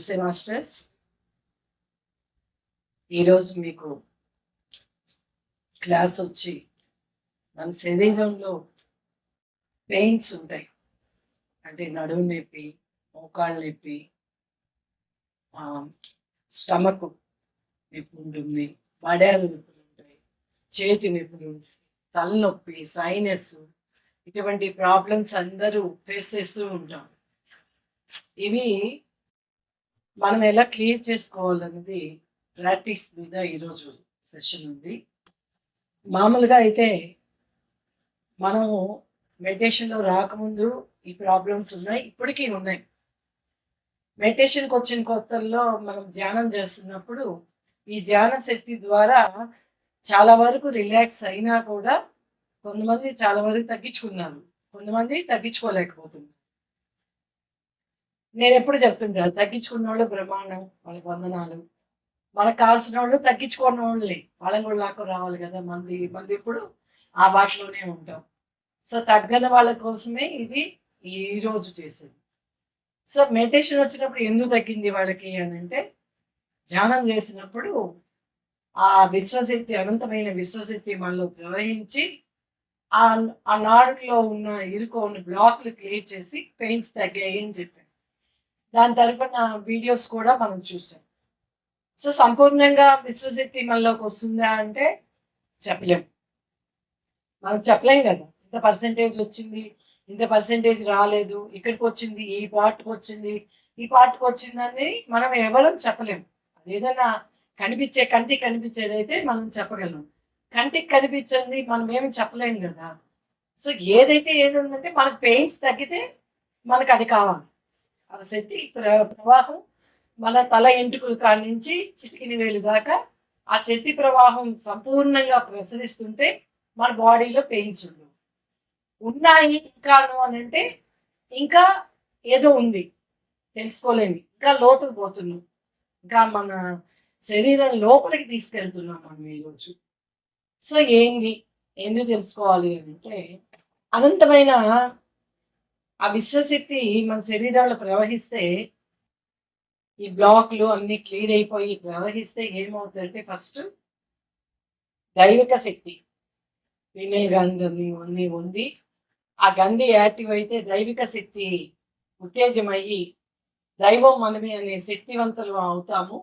నమస్తే మాస్టర్స్. ఈరోజు మీకు క్లాస్ వచ్చి మన శరీరంలో పెయిన్స్ ఉంటాయి. అంటే నడుము నొప్పి, మోకాళ్ళ నొప్పి, స్టమక్ నొప్పి ఉంటుంది, మడాలు నొప్పులు ఉంటాయి, చేతి నొప్పులు ఉంటాయి, తలనొప్పి, సైనస్, ఇటువంటి ప్రాబ్లమ్స్ అందరూ ఫేస్ చేస్తూ ఉంటాం. ఇవి మనం ఎలా క్లియర్ చేసుకోవాలన్నది ప్రాక్టీస్ మీద ఈరోజు సెషన్ ఉంది. మామూలుగా అయితే మనము మెడిటేషన్లో రాకముందు ఈ ప్రాబ్లమ్స్ ఉన్నాయి, ఇప్పటికీ ఉన్నాయి. మెడిటేషన్కి వచ్చిన కొత్తల్లో మనం ధ్యానం చేస్తున్నప్పుడు ఈ ధ్యాన శక్తి ద్వారా చాలా వరకు రిలాక్స్ అయినా కూడా కొంతమంది చాలా వరకు తగ్గించుకున్నారు, కొంతమంది తగ్గించుకోలేకపోతున్నారు. నేను ఎప్పుడు చెప్తుంటాను, తగ్గించుకున్న వాళ్ళు బ్రహ్మాండం, వాళ్ళకి వందనాలు. మనకు కావాల్సిన వాళ్ళు తగ్గించుకున్న వాళ్ళే, వాళ్ళని కూడా లాక్కు రావాలి కదా. మంది ఇప్పుడు ఆ భాషలోనే ఉంటాం. సో తగ్గని వాళ్ళ కోసమే ఇది ఈరోజు చేసేది. సో మెడిటేషన్ వచ్చినప్పుడు ఎందుకు తగ్గింది వాళ్ళకి అని అంటే, ధ్యానం చేసినప్పుడు ఆ విశ్వశక్తి, అనంతమైన విశ్వశక్తి మనలో ప్రవహించి ఆ నాడులో ఉన్న ఉన్న బ్లాక్లు క్లియర్ చేసి పెయిన్స్ తగ్గాయి అని చెప్పాను. దాని తరపున వీడియోస్ కూడా మనం చూసాం. సో సంపూర్ణంగా విశ్వశక్తి మనలోకి వస్తుందా అంటే చెప్పలేం. మనం చెప్పలేం కదా, ఇంత పర్సెంటేజ్ వచ్చింది, ఇంత పర్సెంటేజ్ రాలేదు, ఇక్కడికి వచ్చింది, ఈ పార్ట్కి వచ్చింది, ఈ పార్ట్కి వచ్చిందని మనం ఎవరం చెప్పలేం. అదేదైనా కంటికి కనిపించేది అయితే మనం చెప్పగలం. కంటికి కనిపించింది మనం ఏమి చెప్పలేం కదా. సో ఏదైతే ఏది ఉందంటే మనకు పెయిన్స్ తగ్గితే మనకు అది కావాలి. ఆ శక్తి ప్రవాహం మన తల ఎంటుకల కాడి నుంచి చిటికిన వేలు దాకా ఆ శక్తి ప్రవాహం సంపూర్ణంగా ప్రసరిస్తుంటే మన బాడీలో పెయిన్స్ ఉండవు. ఉన్నాయి ఇంకా అని అంటే ఇంకా ఏదో ఉంది, తెలుసుకోలేని, ఇంకా లోతుకు పోతున్నాం, ఇంకా మన శరీరం లోపలికి తీసుకెళ్తున్నాం మనం ఈరోజు. సో ఎందుకు తెలుసుకోవాలి అంటే, అనంతమైన ఆ విశ్వశక్తి మన శరీరంలో ప్రవహిస్తే, ఈ బ్లాక్లు అన్ని క్లియర్ అయిపోయి ప్రవహిస్తే ఏమవుతుందంటే, ఫస్ట్ దైవిక శక్తి వినయ గంధి ఉంది. ఆ గంధి యాక్టివ్ అయితే దైవిక శక్తి ఉత్తేజమయ్యి దైవం మనమే అనే శక్తివంతులు అవుతాము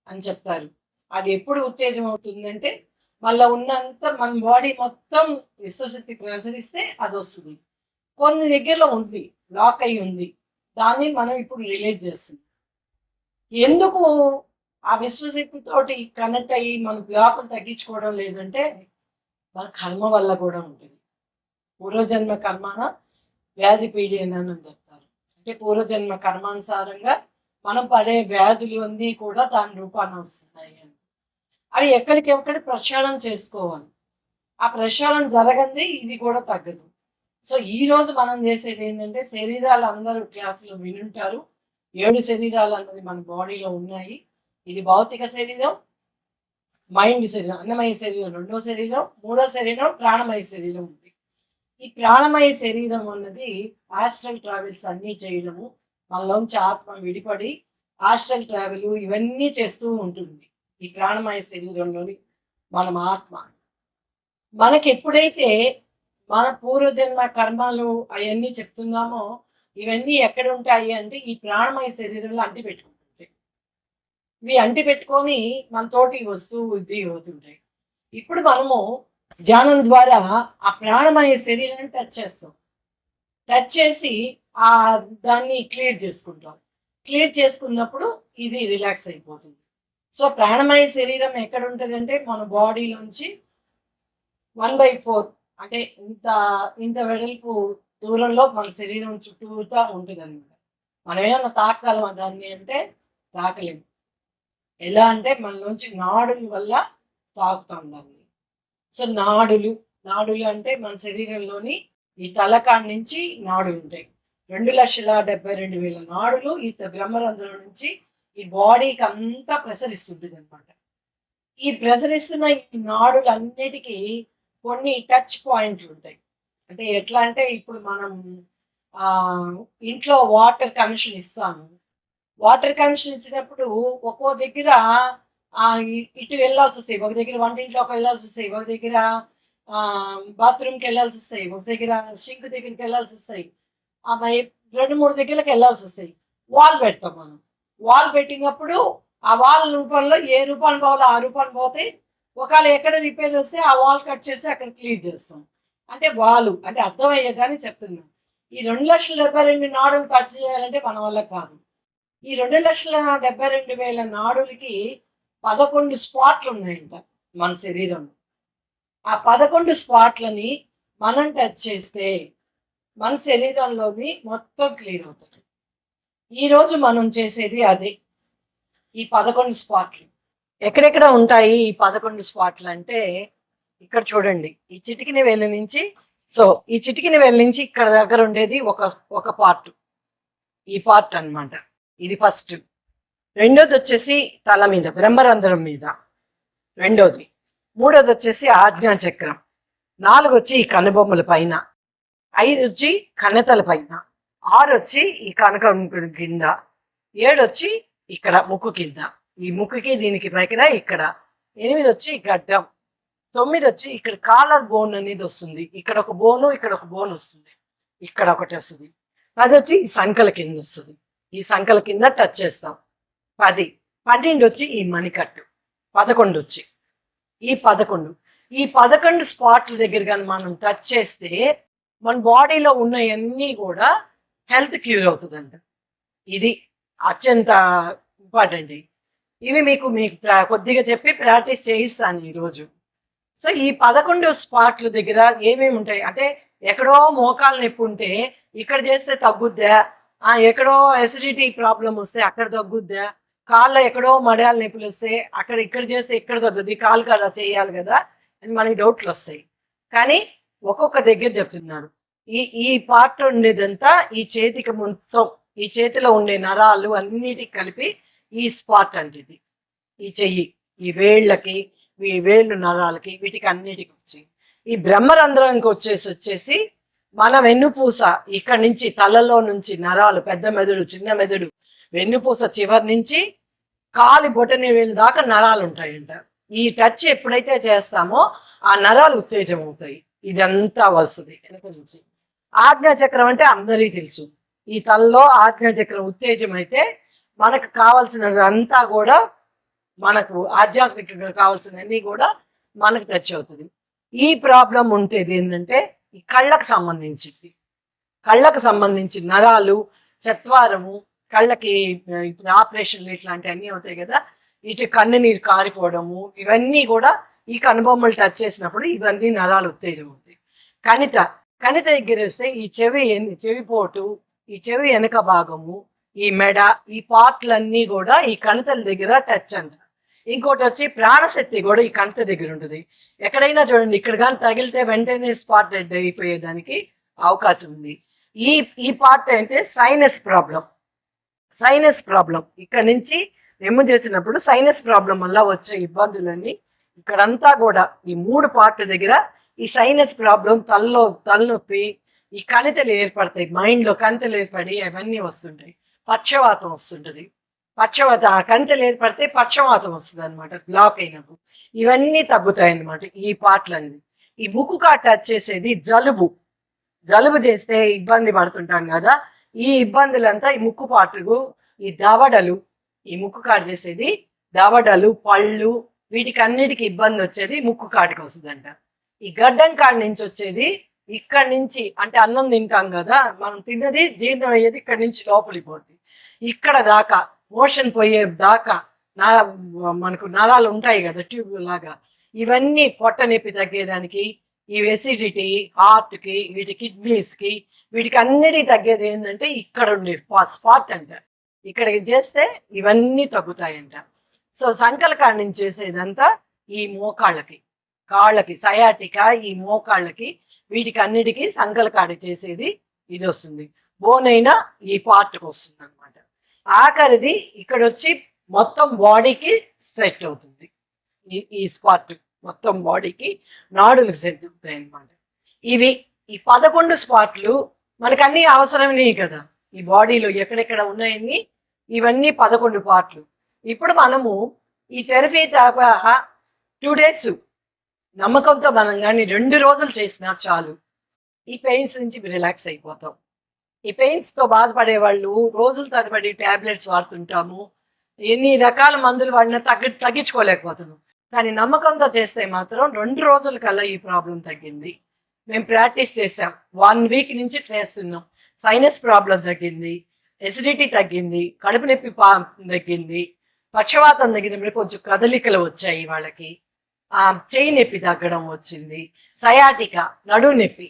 అని చెప్తారు. అది ఎప్పుడు ఉత్తేజం అవుతుందంటే, మళ్ళీ ఉన్నంత మన బాడీ మొత్తం విశ్వశక్తి ప్రసరిస్తే అది వస్తుంది. కొన్ని దగ్గరలో ఉంది, లాక్ అయి ఉంది, దాన్ని మనం ఇప్పుడు రిలీజ్ చేస్తుంది. ఎందుకు ఆ విశ్వశక్తి తోటి కనెక్ట్ అయ్యి మన బ్లాకులు తగ్గించుకోవడం లేదంటే, మన కర్మ వల్ల కూడా ఉంటుంది. పూర్వజన్మ కర్మాన వ్యాధి పీడియనని చెప్తారు. అంటే పూర్వజన్మ కర్మానుసారంగా మనం పడే వ్యాధులు అన్నీ కూడా దాని రూపాన వస్తున్నాయి అని. అవి ఎక్కడికెక్కడ ప్రక్షాళన చేసుకోవాలి. ఆ ప్రక్షాళన జరగంది ఇది కూడా తగ్గదు. సో ఈరోజు మనం చేసేది ఏంటంటే, శరీరాలు అందరూ క్లాసులో వినుంటారు. 7 శరీరాలు అన్నది మన బాడీలో ఉన్నాయి. ఇది భౌతిక శరీరం, మైండ్ శరీరం, అన్నమయ శరీరం రెండో శరీరం, మూడో శరీరం ప్రాణమయ శరీరం ఉంది. ఈ ప్రాణమయ శరీరం అన్నది ఆస్ట్రల్ ట్రావెల్స్ అన్నీ చేయడము, మనలోంచి ఆత్మ విడిపడి ఆస్ట్రల్ ట్రావెల్ ఇవన్నీ చేస్తూ ఉంటుంది. ఈ ప్రాణమయ శరీరంలోని మనం ఆత్మ. మనకి ఎప్పుడైతే మన పూర్వజన్మ కర్మలు అవన్నీ చెప్తున్నామో, ఇవన్నీ ఎక్కడ ఉంటాయి అంటే ఈ ప్రాణమయ శరీరంలో అంటి పెట్టుకుంటుంటాయి. ఇవి అంటి పెట్టుకొని మనతోటి వస్తూ వృద్ధి అవుతుంటాయి. ఇప్పుడు మనము ధ్యానం ద్వారా ఆ ప్రాణమయ శరీరాన్ని టచ్ చేస్తాం. టచ్ చేసి దాన్ని క్లియర్ చేసుకుంటాం. క్లియర్ చేసుకున్నప్పుడు ఇది రిలాక్స్ అయిపోతుంది. సో ప్రాణమయ శరీరం ఎక్కడ ఉంటుంది అంటే మన బాడీలోంచి 1/4 అంటే ఇంత వెడల్పు దూరంలో మన శరీరం చుట్టూతా ఉంటుంది అనమాట. మనం ఏమన్నా తాకగలమా దాన్ని అంటే తాకలేము. ఎలా అంటే మనలోంచి నాడుల వల్ల తాకుతాం దాన్ని. సో నాడులు అంటే మన శరీరంలోని ఈ తలకాడి నుంచి నాడులు ఉంటాయి. 2,72,000 నాడులు ఈ బ్రహ్మరంధ్రం నుంచి ఈ బాడీకి అంతా ప్రసరిస్తుంటుంది అనమాట. ఈ ప్రసరిస్తున్న ఈ నాడులన్నిటికీ కొన్ని టచ్ పాయింట్లు ఉంటాయి. అంటే ఎట్లా అంటే, ఇప్పుడు మనం ఇంట్లో వాటర్ కనెక్షన్ ఇస్తాము. వాటర్ కనెక్షన్ ఇచ్చినప్పుడు ఒక్కో దగ్గర ఇటు వెళ్ళాల్సి వస్తాయి, ఒక దగ్గర వంటింట్లోకి వెళ్ళాల్సి వస్తాయి, ఒక దగ్గర బాత్రూమ్కి వెళ్ళాల్సి వస్తాయి, ఒక దగ్గర షింక్ దగ్గరికి వెళ్ళాల్సి వస్తాయి, అమ్మాయి 2-3 దగ్గరికి వెళ్ళాల్సి వస్తాయి. వాల్ పెడతాం మనం. వాల్ పెట్టినప్పుడు ఆ వాల్ రూపంలో ఏ రూపాయలు పోవాలో ఆ రూపాయలు పోతే, ఒకవేళ ఎక్కడ రిపేర్ వస్తే ఆ వాల్ కట్ చేసి అక్కడ క్లీన్ చేస్తాం. అంటే వాలు అంటే అర్థమయ్యేదని చెప్తున్నాం. ఈ 2,72,000 నాడులు టచ్ చేయాలంటే మన వల్ల కాదు. ఈ 2,72,000 నాడులకి 11 స్పాట్లు ఉన్నాయంట మన శరీరంలో. ఆ 11 స్పాట్లని మనం టచ్ చేస్తే మన శరీరంలోని మొత్తం క్లియర్ అవుతుంది. ఈరోజు మనం చేసేది అదే. ఈ 11 స్పాట్లు ఎక్కడెక్కడ ఉంటాయి? ఈ 11 స్పాట్లు అంటే ఇక్కడ చూడండి, ఈ చిటికిన వేలు నుంచి ఈ చిటికిన వేలు నుంచి ఇక్కడ దగ్గర ఉండేది ఒక పార్ట్, ఈ పార్ట్ అన్నమాట. ఇది ఫస్ట్. రెండోది వచ్చేసి తల మీద, బ్రహ్మరంధ్రం మీద రెండోది. మూడోది వచ్చేసి ఆజ్ఞాచక్రం. 4 వచ్చి ఈ కనుబొమ్మల పైన, 5 వచ్చి కన్నతల పైన, 6 వచ్చి ఈ కనకం కింద, 7 వచ్చి ఇక్కడ ముక్కు కింద, ఈ ముక్కుకి దీనికి పైన ఇక్కడ, 8 వచ్చి గడ్డం, 9 వచ్చి ఇక్కడ కాలర్ బోన్ అనేది వస్తుంది. ఇక్కడ ఒక బోను, ఇక్కడ ఒక బోన్ వస్తుంది, ఇక్కడ ఒకటి వస్తుంది. 10 వచ్చి ఈ సంకల కింద వస్తుంది, ఈ సంకల కింద టచ్ చేస్తాం. 10, 12 వచ్చి ఈ మణికట్టు, 11 వచ్చి ఈ 11 స్పాట్ల దగ్గర కానీ మనం టచ్ చేస్తే మన బాడీలో ఉన్నవన్నీ కూడా హెల్త్ క్యూర్ అవుతుందంట. ఇది అత్యంత ఇంపార్టెంట్. ఇవి మీకు కొద్దిగా చెప్పి ప్రాక్టీస్ చేయిస్తాను ఈరోజు. సో ఈ 11 స్పాట్ల దగ్గర ఏమేమి ఉంటాయి అంటే, ఎక్కడో మోకాలు నొప్పి ఉంటే ఇక్కడ చేస్తే తగ్గుద్దా, ఎక్కడో ఎసిడిటీ ప్రాబ్లం వస్తే అక్కడ తగ్గుద్దా, కాళ్ళలో ఎక్కడో మడయాల నొప్పులు వస్తే ఇక్కడ చేస్తే ఇక్కడ తగ్గుద్ది, కాలు కదా చేయాలి కదా అని మనకి డౌట్లు వస్తాయి. కానీ ఒక్కొక్క దగ్గర చెప్తున్నారు. ఈ పార్ట్ ఉండేదంతా ఈ చేతికి మొత్తం, ఈ చేతిలో ఉండే నరాలు అన్నిటికి కలిపి ఈ స్పాట్ అంటే ఇది. ఈ చెయ్యి, ఈ వేళ్ళకి, ఈ వేళ్ళు నరాలకి, వీటికి అన్నిటికి వచ్చి ఈ బ్రహ్మరంధ్రానికి వచ్చేసి మన వెన్నుపూస, ఇక్కడ నుంచి తలలో నుంచి నరాలు, పెద్ద మెదడు, చిన్న మెదడు, వెన్నుపూస చివరి నుంచి కాలి బొటని వేలు దాకా నరాలు ఉంటాయంట. ఈ టచ్ ఎప్పుడైతే చేస్తామో ఆ నరాలు ఉత్తేజం అవుతాయి. ఇదంతా వస్తుంది వెనక నుంచి. ఆజ్ఞాచక్రం అంటే అందరికీ తెలుసు. ఈ తలలో ఆజ్ఞాచక్రం ఉత్తేజం అయితే మనకు కావాల్సినదంతా కూడా, మనకు ఆధ్యాత్మికంగా కావాల్సినవన్నీ కూడా మనకు టచ్ అవుతుంది. ఈ ప్రాబ్లం ఉండేది ఏంటంటే ఈ కళ్ళకు సంబంధించి నరాలు, చత్వారము, కళ్ళకి ఇప్పుడు ఆపరేషన్లు ఇట్లాంటివి అన్నీ అవుతాయి కదా, ఇటు కన్ను నీరు కారిపోవడము, ఇవన్నీ కూడా ఈ కనుబొమ్మలు టచ్ చేసినప్పుడు ఇవన్నీ నరాలు ఉత్తేజం అవుతాయి. కణిత దగ్గర వస్తే ఈ చెవిపోటు, ఈ చెవి వెనక భాగము, ఈ మెడ, ఈ పార్ట్లన్నీ కూడా ఈ కణితల దగ్గర టచ్ అంట. ఇంకోటి వచ్చి ప్రాణశక్తి కూడా ఈ కణిత దగ్గర ఉంటుంది. ఎక్కడైనా చూడండి, ఇక్కడ కానీ తగిలితే వెంటనే స్పాట్ డెడ్ అయిపోయేదానికి అవకాశం ఉంది. ఈ పార్ట్ అంటే సైనస్ ప్రాబ్లం. ఇక్కడ నుంచి రెమ్ము చేసినప్పుడు సైనస్ ప్రాబ్లం వల్ల వచ్చే ఇబ్బందులన్నీ ఇక్కడంతా కూడా ఈ 3 పార్ట్ దగ్గర ఈ సైనస్ ప్రాబ్లం, తలనొప్పి, ఈ కణితలు ఏర్పడతాయి, మైండ్లో కణితలు ఏర్పడి అవన్నీ వస్తుంటాయి. పక్షవాతం వస్తుంటుంది. ఆ కణితలు ఏర్పడితే పక్షవాతం వస్తుంది అనమాట, బ్లాక్ అయినప్పుడు. ఇవన్నీ తగ్గుతాయి అన్నమాట ఈ పార్ట్లన్నీ. ఈ ముక్కు కాడ టచ్ చేసేది జలుబు చేస్తే ఇబ్బంది పడుతుంటాం కదా, ఈ ఇబ్బందులంతా ఈ ముక్కు పాటుకు, ఈ దవడలు, ఈ ముక్కు కాడ చేసేది దవడలు, పళ్ళు, వీటికి అన్నిటికీ ఇబ్బంది వచ్చేది ముక్కు కాటికి వస్తుందంట. ఈ గడ్డం కాడి నుంచి వచ్చేది ఇక్కడి నుంచి, అంటే అన్నం తింటాం కదా, మనం తిన్నది జీర్ణం అయ్యేది ఇక్కడి నుంచి లోపలికి పోతుంది. ఇక్కడ దాకా మోషన్ పోయే దాకా మనకు నరాలు ఉంటాయి కదా, ట్యూబ్ లాగా. ఇవన్నీ పొట్ట నొప్పి తగ్గేదానికి, ఈ ఎసిడిటీ, హార్ట్కి, వీటి కిడ్నీస్కి, వీటికి అన్నిటికీ తగ్గేది ఏంటంటే ఇక్కడ ఉండే స్పాట్ అంట. ఇక్కడికి చేస్తే ఇవన్నీ తగ్గుతాయంట. సో సంకల కాడి నుంచి చేసేదంతా ఈ మోకాళ్ళకి, కాళ్ళకి, సయాటికా, ఈ మోకాళ్ళకి, వీటికి అన్నిటికీ సంకల కాడి చేసేది ఇది వస్తుంది. బోనైనా ఈ పార్ట్కి వస్తుంది అనమాట. ఆఖరిది ఇక్కడ వచ్చి మొత్తం బాడీకి స్ట్రెచ్ అవుతుంది. ఈ స్పాట్ మొత్తం బాడీకి నాడులు సెద్దుతాయి అన్నమాట. ఈ 11 స్పాట్లు మనకు అన్ని అవసరమే కదా. ఈ బాడీలో ఎక్కడెక్కడ ఉన్నాయని ఇవన్నీ 11 పార్ట్లు. ఇప్పుడు మనము ఈ థెరపీ దాకా 2 డేస్ నమ్మకంతో మనం కానీ 2 రోజులు చేసినా చాలు, ఈ పెయిన్స్ నుంచి రిలాక్స్ అయిపోతాం. ఈ పెయిన్స్తో బాధపడే వాళ్ళు రోజుల తరబడి ట్యాబ్లెట్స్ వాడుతుంటాము, ఎన్ని రకాల మందులు వాడినా తగ్గించుకోలేకపోతున్నాం. కానీ నమ్మకంతో చేస్తే మాత్రం 2 రోజుల కల్లా ఈ ప్రాబ్లం తగ్గింది. మేము ప్రాక్టీస్ చేసాం, 1 వీక్ నుంచి చేస్తున్నాం. సైనస్ ప్రాబ్లం తగ్గింది, ఎసిడిటీ తగ్గింది, కడుపు నొప్పి తగ్గింది, పక్షవాతం తగ్గింది, కొంచెం కదలికలు వచ్చాయి వాళ్ళకి, చెయ్యి నొప్పి తగ్గడం వచ్చింది, సయాటిక నడు నొప్పి,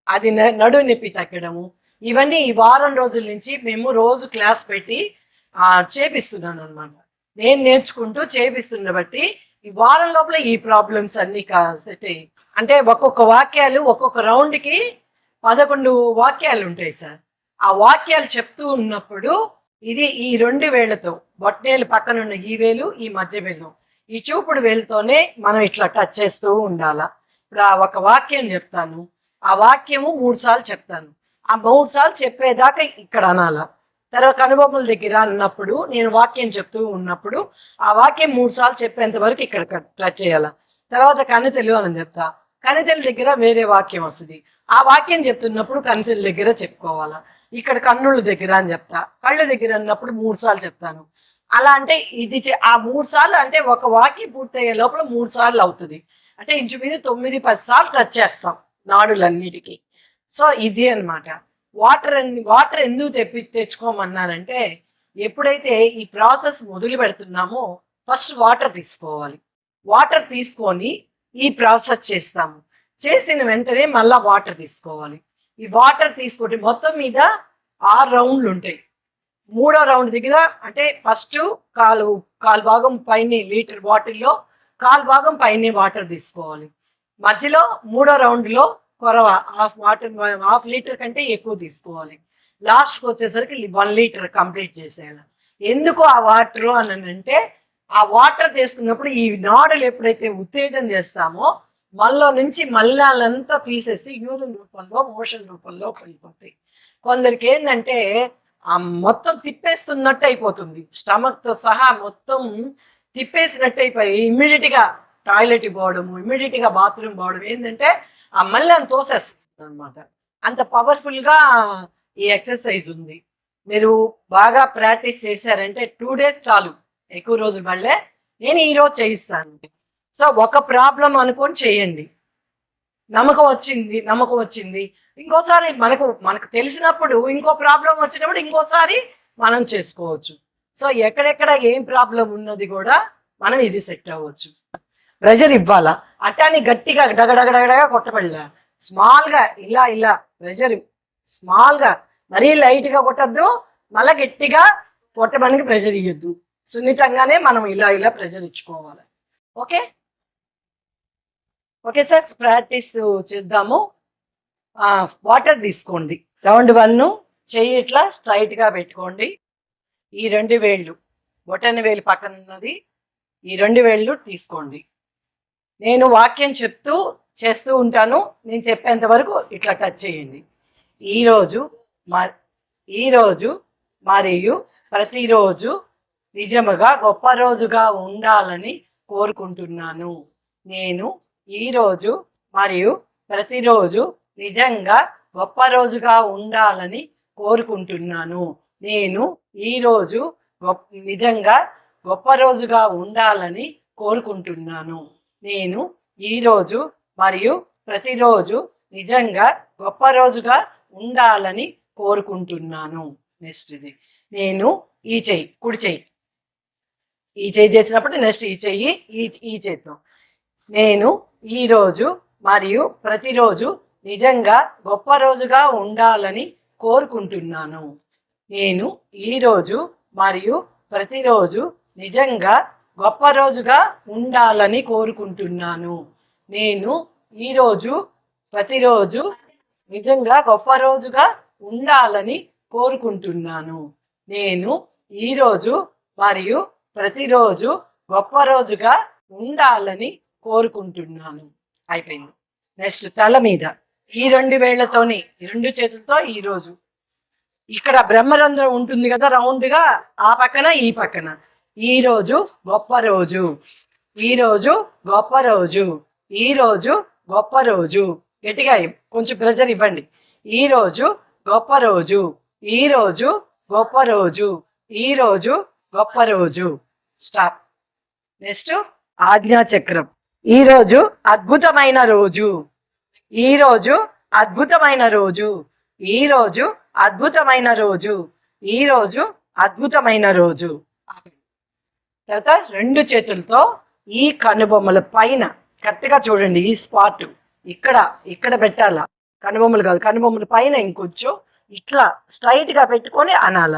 అది నడు నొప్పి తగ్గడము. ఇవన్నీ ఈ వారం రోజుల నుంచి మేము రోజు క్లాస్ పెట్టి చేపిస్తున్నాను అనమాట. నేను నేర్చుకుంటూ చేపిస్తున్న బట్టి ఈ వారం లోపల ఈ ప్రాబ్లమ్స్ అన్నీ సెట్ అయ్యి, అంటే ఒక్కొక్క వాక్యాలు ఒక్కొక్క రౌండ్కి 11 వాక్యాలు ఉంటాయి సార్. ఆ వాక్యాలు చెప్తూ ఉన్నప్పుడు ఇది ఈ 2 వేళ్లతో, బొట్టనేలు పక్కనున్న ఈ వేలు, ఈ మధ్య వేలు, ఈ చూపుడు వేలుతోనే మనం ఇట్లా టచ్ చేస్తూ ఉండాలా. ఇప్పుడు ఒక వాక్యం చెప్తాను, ఆ వాక్యము 3 సార్లు చెప్తాను. ఆ 3 సార్లు చెప్పేదాకా ఇక్కడ అనాలా. తర్వాత కనుబొమ్మల దగ్గర అన్నప్పుడు నేను వాక్యం చెప్తూ ఉన్నప్పుడు ఆ వాక్యం 3 సార్లు చెప్పేంత వరకు ఇక్కడ టచ్ చేయాలా. తర్వాత కణితలు అని చెప్తా, కణితల దగ్గర వేరే వాక్యం వస్తుంది, ఆ వాక్యం చెప్తున్నప్పుడు కణితల దగ్గర చెప్పుకోవాలా. ఇక్కడ కన్నుల దగ్గర అని చెప్తా, కళ్ళ దగ్గర అన్నప్పుడు 3 సార్లు చెప్తాను. అలా అంటే ఇది ఆ 3 సార్లు అంటే ఒక వాక్యం పూర్తయ్యే లోపల 3 సార్లు అవుతుంది. అంటే ఇంచుమించు 9-10 సార్లు టచ్ చేస్తాం నాడులన్నిటికీ. సో ఇది అనమాట. వాటర్ ఎందుకు తెచ్చుకోమన్నారంటే, ఎప్పుడైతే ఈ ప్రాసెస్ మొదలు పెడుతున్నామో ఫస్ట్ వాటర్ తీసుకోవాలి. వాటర్ తీసుకొని ఈ ప్రాసెస్ చేస్తాము. చేసిన వెంటనే మళ్ళా వాటర్ తీసుకోవాలి. ఈ వాటర్ తీసుకుంటే మొత్తం మీద 6 రౌండ్లు ఉంటాయి. 3వ రౌండ్ దగ్గర అంటే ఫస్ట్ కాలు భాగం పైన లీటర్ బాటిల్లో కాలు భాగం పైన వాటర్ తీసుకోవాలి. మధ్యలో 3వ రౌండ్లో కొరవ హాఫ్ లీటర్ కంటే ఎక్కువ తీసుకోవాలి. లాస్ట్కి వచ్చేసరికి 1 లీటర్ కంప్లీట్ చేసేయాలి. ఎందుకు ఆ వాటర్ అని అంటే, ఆ వాటర్ తీసుకున్నప్పుడు ఈ నాడులు ఎప్పుడైతే ఉత్తేజం చేస్తామో మళ్ళీ నుంచి మల్లాలంతా తీసేసి యూరిన్ రూపంలో, మోషన్ రూపంలో వెళ్ళిపోతాయి. కొందరికి ఏంటంటే మొత్తం తిప్పేస్తున్నట్టు అయిపోతుంది, స్టమక్తో సహా మొత్తం తిప్పేసినట్టు అయిపోయి ఇమ్మీడియట్గా టాయిలెట్కి పోవడము, ఇమ్మీడియట్గా బాత్రూమ్ పోవడం, ఏంటంటే ఆ మల్లాన్ని తోసేస్తుంది అనమాట. అంత పవర్ఫుల్గా ఈ ఎక్సర్సైజ్ ఉంది. మీరు బాగా ప్రాక్టీస్ చేశారంటే 2 డేస్ చాలు, ఎక్కువ రోజులు మళ్ళీ నేను ఈరోజు చేయిస్తాను. సో ఒక ప్రాబ్లం అనుకొని చేయండి, నమ్మకం వచ్చింది. ఇంకోసారి మనకు తెలిసినప్పుడు ఇంకో ప్రాబ్లం వచ్చినప్పుడు ఇంకోసారి మనం చేసుకోవచ్చు. సో ఎక్కడెక్కడ ఏం ప్రాబ్లం ఉన్నది కూడా మనం ఇది సెట్ అవ్వచ్చు. ప్రెషర్ ఇవ్వాలా, అట్టాని గట్టిగా డగడగడగడగా కొట్టబడలే, స్మాల్గా ఇలా ప్రెషర్ స్మాల్గా, మరీ లైట్గా కొట్టద్దు, మళ్ళీ గట్టిగా కొట్టడానికి ప్రెషర్ ఇవ్వద్దు. సున్నితంగానే మనం ఇలా ప్రెషర్ ఇచ్చుకోవాలి. ఓకే సార్, ప్రాక్టీస్ చేద్దాము. వాటర్ తీసుకోండి. రౌండ్ 1 చెయ్యి ఇట్లా స్ట్రైట్గా పెట్టుకోండి. ఈ 2 వేళ్ళు, బొటన వేలు పక్కన ఉన్నది, ఈ 2 వేళ్ళు తీసుకోండి. నేను వాక్యం చేస్తూ ఉంటాను, నేను చెప్పేంత వరకు ఇట్లా టచ్ చేయండి. ఈరోజు మరియు ప్రతిరోజు నిజముగా గొప్ప రోజుగా ఉండాలని కోరుకుంటున్నాను. నేను ఈరోజు మరియు ప్రతిరోజు నిజంగా గొప్ప రోజుగా ఉండాలని కోరుకుంటున్నాను. నేను ఈరోజు నిజంగా గొప్ప రోజుగా ఉండాలని కోరుకుంటున్నాను. నేను ఈరోజు మరియు ప్రతిరోజు నిజంగా గొప్ప రోజుగా ఉండాలని కోరుకుంటున్నాను. నెక్స్ట్ ఇది నేను ఈ చెయ్యి, కుడి చెయ్యి, ఈ చెయ్యి చేసినప్పుడు నెక్స్ట్ ఈ చెయ్యి ఈ చేత్తో. నేను ఈరోజు మరియు ప్రతిరోజు నిజంగా గొప్ప రోజుగా ఉండాలని కోరుకుంటున్నాను. నేను ఈరోజు మరియు ప్రతిరోజు నిజంగా గొప్ప రోజుగా ఉండాలని కోరుకుంటున్నాను. నేను ఈరోజు ప్రతిరోజు నిజంగా గొప్ప రోజుగా ఉండాలని కోరుకుంటున్నాను. నేను ఈరోజు మరియు ప్రతిరోజు గొప్ప రోజుగా ఉండాలని కోరుకుంటున్నాను. అయిపోయింది. నెక్స్ట్ తల మీద ఈ 2 వేళ్లతోని, 2 చేతులతో ఈరోజు ఇక్కడ బ్రహ్మరంధ్రం ఉంటుంది కదా రౌండ్ గా, ఆ పక్కన ఈ పక్కన. ఈ రోజు గొప్ప రోజు, ఈ రోజు గొప్ప రోజు, ఈ రోజు గొప్ప రోజు. గట్టిగా కొంచెం ప్రెజర్ ఇవ్వండి. ఈ రోజు గొప్ప రోజు, ఈ రోజు గొప్ప రోజు, ఈ రోజు గొప్ప రోజు. స్టాప్. నెక్స్ట్ ఆజ్ఞాచక్రం. ఈ రోజు అద్భుతమైన రోజు, ఈ రోజు అద్భుతమైన రోజు, ఈ రోజు అద్భుతమైన రోజు, ఈ రోజు అద్భుతమైన రోజు. తర్వాత రెండు చేతులతో ఈ కనుబొమ్మల పైన కరెక్ట్గా చూడండి. ఈ స్పాట్ ఇక్కడ ఇక్కడ పెట్టాల. కనుబొమ్మలు కాదు, కనుబొమ్మల పైన ఇంకొంచెం ఇట్లా స్ట్రైట్ గా పెట్టుకొని అనాల.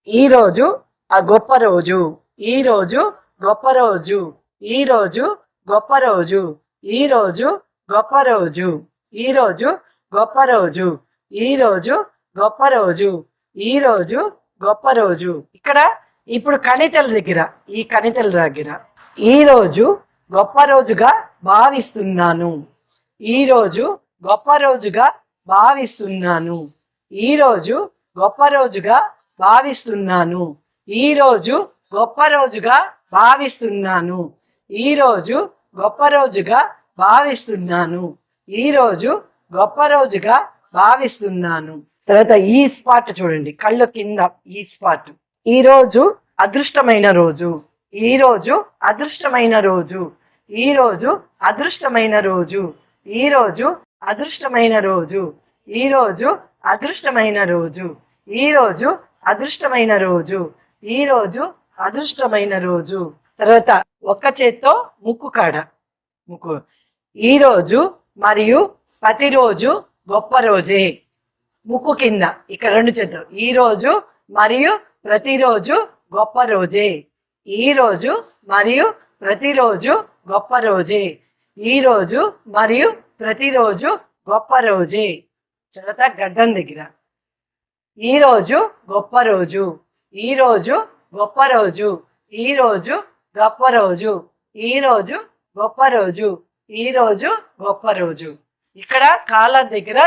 ఈ రోజు ఆ గొప్ప రోజు, ఈ రోజు గొప్ప రోజు, ఈ రోజు గొప్ప రోజు, ఈ రోజు గొప్ప రోజు, ఈ రోజు గొప్ప రోజు, ఈ రోజు గొప్ప రోజు, ఈ రోజు గొప్ప రోజు. ఇక్కడ ఇప్పుడు కణితల దగ్గర, ఈ కణితల దగ్గర ఈ రోజు గొప్ప రోజుగా భావిస్తున్నాను, ఈ రోజు గొప్ప రోజుగా భావిస్తున్నాను, ఈ రోజు గొప్ప రోజుగా భావిస్తున్నాను, ఈ రోజు గొప్ప రోజుగా భావిస్తున్నాను, ఈ రోజు గొప్ప రోజుగా భావిస్తున్నాను, ఈ రోజు గొప్ప రోజుగా భావిస్తున్నాను. తర్వాత ఈ స్పాట్ చూడండి, కళ్ళ కింద ఈ స్పాట్. ఈ రోజు అదృష్టమైన రోజు, ఈ రోజు అదృష్టమైన రోజు, ఈ రోజు అదృష్టమైన రోజు, ఈ రోజు అదృష్టమైన రోజు, ఈ రోజు అదృష్టమైన రోజు, ఈ రోజు అదృష్టమైన రోజు, ఈ రోజు అదృష్టమైన రోజు. తర్వాత ఒక్క చేత్తో ముక్కు కాడ ముక్కు. ఈ రోజు మరియు ప్రతిరోజు గొప్ప రోజే. ముక్కు కింద ఇక్కడ రెండు చేతులు. ఈ రోజు మరియు ప్రతిరోజు గొప్ప రోజే, ఈ రోజు మరియు ప్రతిరోజు గొప్ప రోజే, ఈ రోజు మరియు ప్రతిరోజు గొప్ప రోజే. తర్వాత గడ్డం దగ్గర ఈ రోజు గొప్ప రోజు, ఈ రోజు గొప్ప రోజు, ఈ రోజు గొప్ప రోజు, ఈ రోజు గొప్ప రోజు, ఈ రోజు గొప్ప రోజు. ఇక్కడ కాలర్ దగ్గర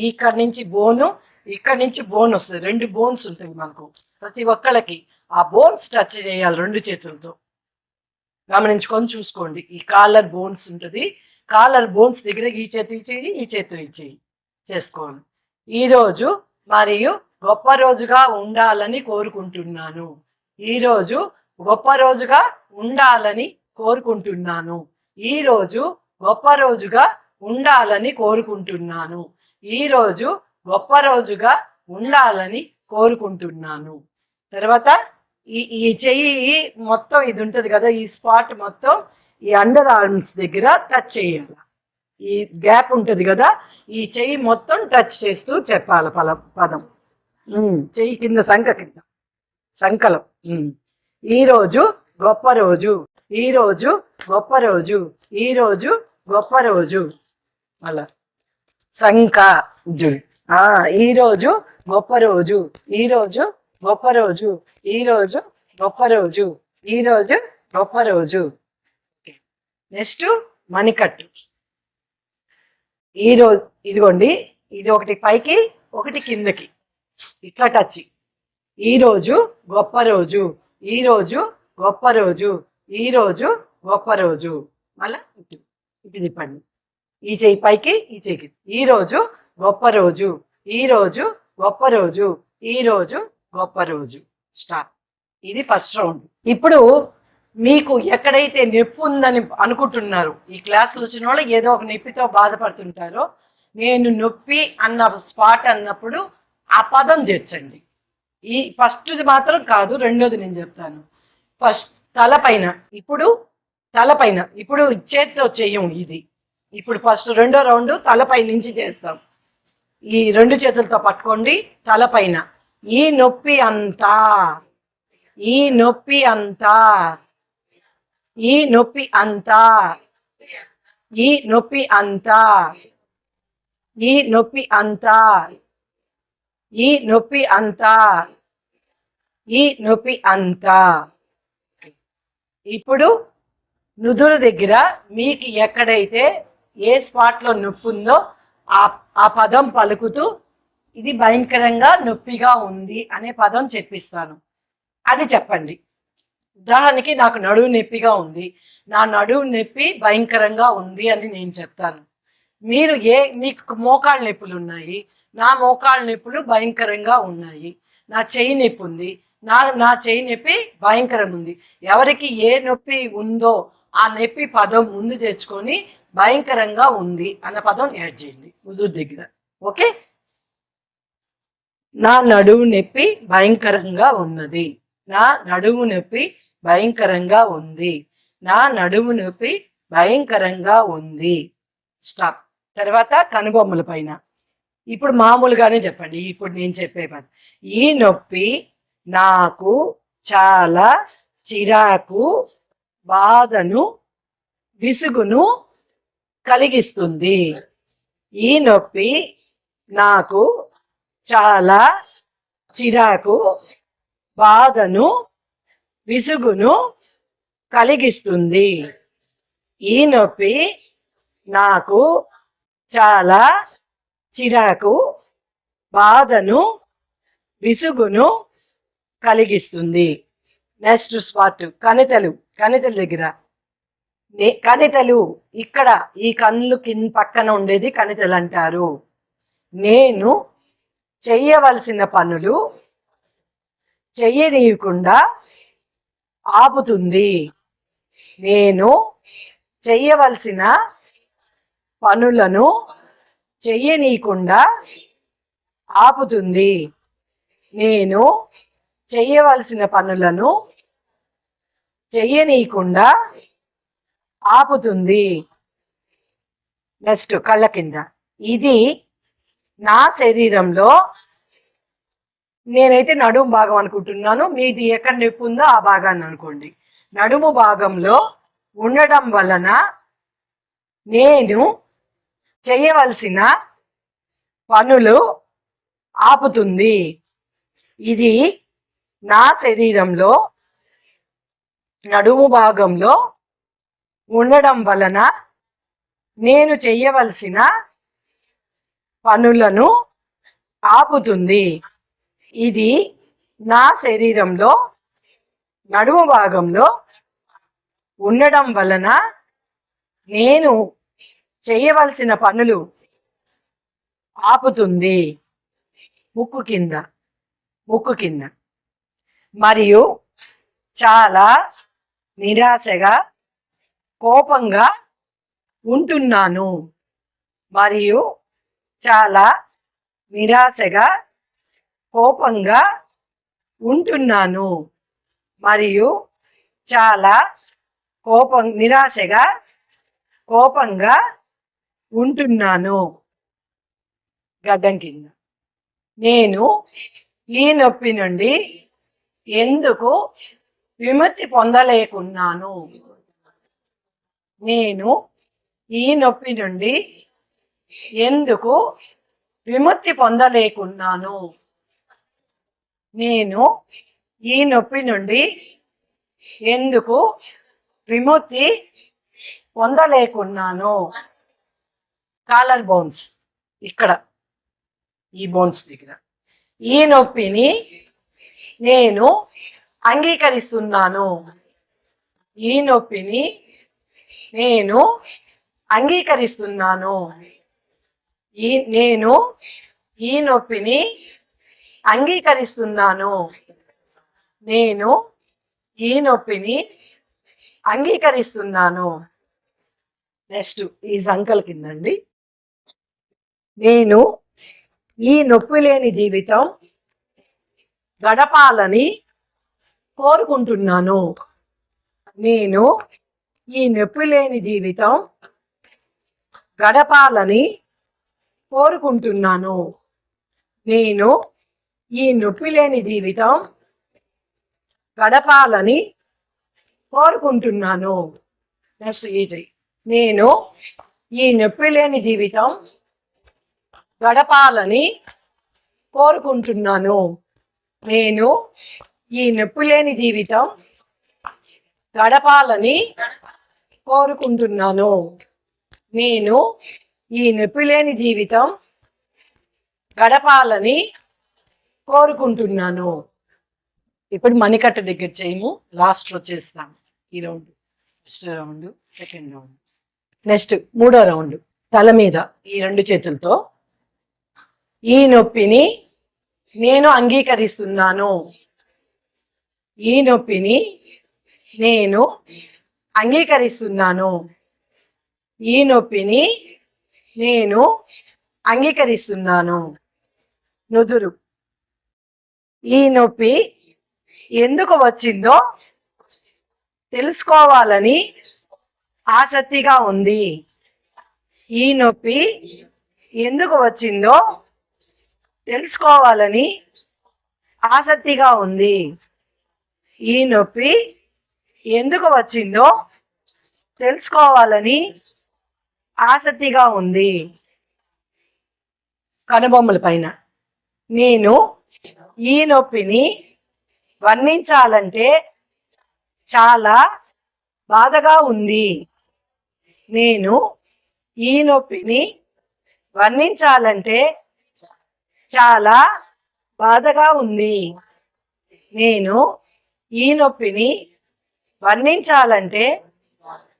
ఇక్కడ నుంచి బోను, ఇక్కడ నుంచి బోన్ వస్తుంది. రెండు బోన్స్ ఉంటాయి మనకు ప్రతి ఒక్కళ్ళకి. ఆ బోన్స్ టచ్ చేయాలి రెండు చేతులతో. గమనించుకొని చూసుకోండి. ఈ కాలర్ బోన్స్ ఉంటుంది. కాలర్ బోన్స్ దగ్గర ఈ చేతి ఇచ్చేయి, ఈ చేతి ఇచ్చేయి చేసుకోవాలి. ఈరోజు మరియు గొప్ప రోజుగా ఉండాలని కోరుకుంటున్నాను, ఈరోజు గొప్ప రోజుగా ఉండాలని కోరుకుంటున్నాను, ఈరోజు గొప్ప రోజుగా ఉండాలని కోరుకుంటున్నాను, ఈరోజు గొప్ప రోజుగా ఉండాలని కోరుకుంటున్నాను. తర్వాత ఈ చెయ్యి మొత్తం ఇది ఉంటుంది కదా, ఈ స్పాట్ మొత్తం ఈ అండర్ ఆర్మ్స్ దగ్గర టచ్ చేయాలి. ఈ గ్యాప్ ఉంటుంది కదా, ఈ చెయ్యి మొత్తం టచ్ చేస్తూ చెప్పాలి పదం. చెయ్యి కింద సంకలం. ఈరోజు గొప్ప రోజు, ఈరోజు గొప్ప రోజు, ఈరోజు గొప్ప రోజు. అలా ఈరోజు గొప్ప రోజు, ఈరోజు గొప్ప రోజు, ఈరోజు గొప్ప రోజు, ఈరోజు గొప్ప రోజు. నెక్స్ట్ మణికట్టు. ఈరోజు ఇదిగోండి, ఇది ఒకటి పైకి ఒకటి కిందకి ఇట్లా టచ్. ఈరోజు గొప్ప రోజు, ఈరోజు గొప్ప రోజు, ఈరోజు గొప్ప రోజు. మళ్ళా ఇటు తిప్పండి. ఈ చెయ్యి పైకి, ఈ చెయ్యి. ఈరోజు గొప్ప రోజు, ఈరోజు గొప్ప రోజు, ఈరోజు గొప్ప రోజు. స్టార్ట్. ఇది ఫస్ట్ రౌండ్. ఇప్పుడు మీకు ఎక్కడైతే నొప్పి ఉందని అనుకుంటున్నారు, ఈ క్లాసులు వచ్చిన వాళ్ళు ఏదో ఒక నొప్పితో బాధపడుతుంటారో, నేను నొప్పి అన్న స్పాట్ అన్నప్పుడు ఆ పదం చేర్చండి. ఈ ఫస్ట్ది మాత్రం కాదు, రెండోది నేను చెప్తాను. ఫస్ట్ తలపైన, ఇప్పుడు తలపైన, ఇప్పుడు చేతితో చెయ్యం ఇది. ఇప్పుడు ఫస్ట్ రెండో రౌండ్ తలపై నుంచి చేస్తాం. ఈ రెండు చేతులతో పట్టుకోండి తలపైన. ఈ నొప్పి అంతా, ఈ నొప్పి అంతా, ఈ నొప్పి అంతా, ఈ నొప్పి అంతా, ఈ నొప్పి అంతా, ఈ నొప్పి అంతా, ఈ నొప్పి అంతా. ఇప్పుడు నుదురు దగ్గర మీకు ఎక్కడైతే ఏ స్పాట్లో నొప్పి ఉందో ఆ పదం పలుకుతూ ఇది భయంకరంగా నొప్పిగా ఉంది అనే పదం చెప్పిస్తాను, అది చెప్పండి. ఉదాహరణకి నాకు నడువు నొప్పిగా ఉంది, నా నడువు నొప్పి భయంకరంగా ఉంది అని నేను చెప్తాను. మీరు మీకు మోకాళ్ళ నొప్పులు ఉన్నాయి, నా మోకాళ్ళ నొప్పులు భయంకరంగా ఉన్నాయి. నా చెయ్యి నొప్పి ఉంది, నా చెయ్యి నొప్పి భయంకరంగా ఉంది. ఎవరికి ఏ నొప్పి ఉందో ఆ నొప్పి పదం ముందు తెచ్చుకొని భయంకరంగా ఉంది అన్న పదం యాడ్ చేయండి ముదురు దగ్గర. ఓకే, నా నడుము నొప్పి భయంకరంగా ఉన్నది, నా నడుము నొప్పి భయంకరంగా ఉంది, నా నడుము నొప్పి భయంకరంగా ఉంది. స్టాప్. తర్వాత కనుబొమ్మల పైన ఇప్పుడు మామూలుగానే చెప్పండి. ఇప్పుడు నేను చెప్పే పని, ఈ నొప్పి నాకు చాలా చిరాకు, బాధను, విసుగును కలిగిస్తుంది. ఈ నొప్పి నాకు చాలా చిరాకు, బాధను, విసుగును కలిగిస్తుంది. ఈ నొప్పి నాకు చాలా చిరాకు, బాధను, విసుగును కలిగిస్తుంది. Next spot కణితలు. కణితల దగ్గర కణితలు ఇక్కడ ఈ కళ్ళు కింద పక్కన ఉండేది కణితలు అంటారు. నేను చెయ్యవలసిన పనులు చెయ్యనీయకుండా ఆపుతుంది. నేను చెయ్యవలసిన పనులను చెయ్యనీయకుండా ఆపుతుంది. నేను చెయ్యవలసిన పనులను చెయ్యనీయకుండా ఆపుతుంది. నెక్స్ట్ కళ్ళ కింద. ఇది నా శరీరంలో, నేనైతే నడుము భాగం అనుకుంటున్నాను, మీది ఎక్కడ నొప్పి ఉందో ఆ భాగాన్ని అనుకోండి. నడుము భాగంలో ఉండడం వలన నేను చేయవలసిన పనులు ఆపుతుంది. ఇది నా శరీరంలో నడుము భాగంలో ఉండడం వలన నేను చేయవలసిన పనులను ఆపుతుంది. ఇది నా శరీరంలో నడుము భాగంలో ఉండడం వలన నేను చేయవలసిన పనులు ఆపుతుంది. ముక్కు కింద. ముక్కు కింద. మరియు చాలా నిరాశగా, కోపంగా ఉంటున్నాను. మరియు చాలా నిరాశగా, కోపంగా ఉంటున్నాను. మరియు చాలా నిరాశగా, కోపంగా ఉంటున్నాను. గడ్డం కింద. నేను ఈ నొప్పి నుండి ఎందుకు విముక్తి పొందలేకున్నాను? నేను ఈ నొప్పి నుండి ఎందుకు విముక్తి పొందలేకున్నాను? నేను ఈ నొప్పి నుండి ఎందుకు విముక్తి పొందలేకున్నాను? కాలర్ బోన్స్ ఇక్కడ, ఈ బోన్స్ దగ్గర. ఈ నొప్పిని నేను అంగీకరిస్తున్నాను. ఈ నొప్పిని నేను అంగీకరిస్తున్నాను. నేను ఈ నొప్పిని అంగీకరిస్తున్నాను. నేను ఈ నొప్పిని అంగీకరిస్తున్నాను. నెక్స్ట్ ఈ సంకల కిందండి. నేను ఈ నొప్పి లేని జీవితం గడపాలని కోరుకుంటున్నాను. నేను ఈ నొప్పి లేని జీవితం గడపాలని కోరుకుంటున్నాను. నేను ఈ నొప్పి లేని జీవితం గడపాలని కోరుకుంటున్నాను. Next easy. నేను ఈ నొప్పి లేని జీవితం గడపాలని కోరుకుంటున్నాను. నేను ఈ నొప్పి లేని జీవితం గడపాలని కోరుకుంటున్నాను. నేను ఈ నొప్పి లేని జీవితం గడపాలని కోరుకుంటున్నాను. ఇప్పుడు మణికట్టు దగ్గర చేయము, లాస్ట్లో చేస్తాం. ఈ round first round, second round. Next మూడో రౌండ్. తల మీద ఈ రెండు చేతులతో ఈ నొప్పిని నేను అంగీకరిస్తున్నాను. ఈ నొప్పిని నేను అంగీకరిస్తున్నాను. ఈ నొప్పిని నేను అంగీకరిస్తున్నాను. నుదురు. ఈ నొప్పి ఎందుకు వచ్చిందో తెలుసుకోవాలని ఆసక్తిగా ఉంది. ఈ నొప్పి ఎందుకు వచ్చిందో తెలుసుకోవాలని ఆసక్తిగా ఉంది. ఈ నొప్పి ఎందుకు వచ్చిందో తెలుసుకోవాలని ఆసక్తిగా ఉంది. కనుబొమ్మల పైన నేను ఈ నొప్పిని వర్ణించాలంటే చాలా బాధగా ఉంది. నేను ఈ నొప్పిని వర్ణించాలంటే చాలా బాధగా ఉంది. నేను ఈ నొప్పిని వర్ణించాలంటే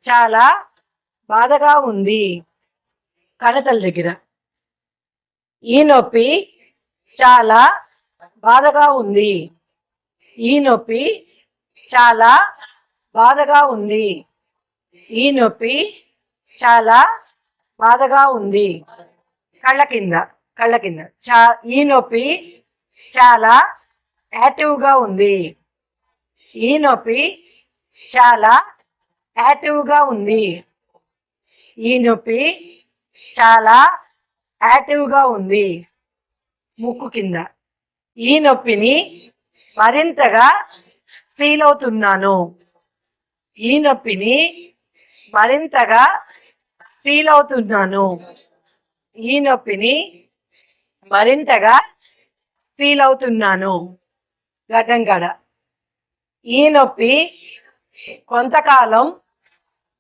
చాలా బాధగా ఉంది. కణతల దగ్గర ఈ నొప్పి చాలా బాధగా ఉంది. ఈ నొప్పి చాలా బాధగా ఉంది. ఈ నొప్పి చాలా బాధగా ఉంది. కళ్ళ కింద ఈ నొప్పి చాలా యాక్టివ్గా ఉంది. ఈ నొప్పి చాలా యాక్టివ్గా ఉంది. ఈ నొప్పి చాలా యాక్టివ్గా ఉంది. ముక్కు కింద ఈ నొప్పిని మరింతగా ఫీల్ అవుతున్నాను. ఈ నొప్పిని మరింతగా ఫీల్ అవుతున్నాను. ఈ నొప్పిని మరింతగా ఫీల్ అవుతున్నాను. గడ్డం కాడ ఈ నొప్పి కొంతకాలం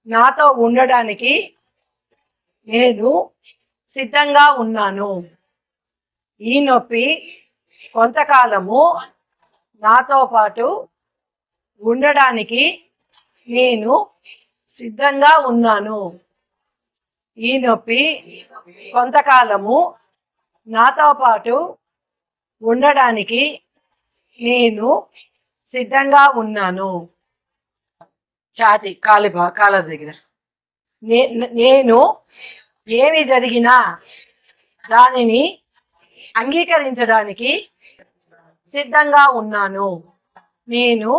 నాతో ఉండడానికి నేను సిద్ధంగా ఉన్నాను. ఈ నొప్పి కొంతకాలము నాతో పాటు ఉండడానికి నేను సిద్ధంగా ఉన్నాను. ఈ నొప్పి కొంతకాలము నాతో పాటు ఉండడానికి నేను సిద్ధంగా ఉన్నాను. ఛాతి కాలర్ దగ్గర నేను ఏమి జరిగినా దానిని అంగీకరించడానికి సిద్ధంగా ఉన్నాను. నేను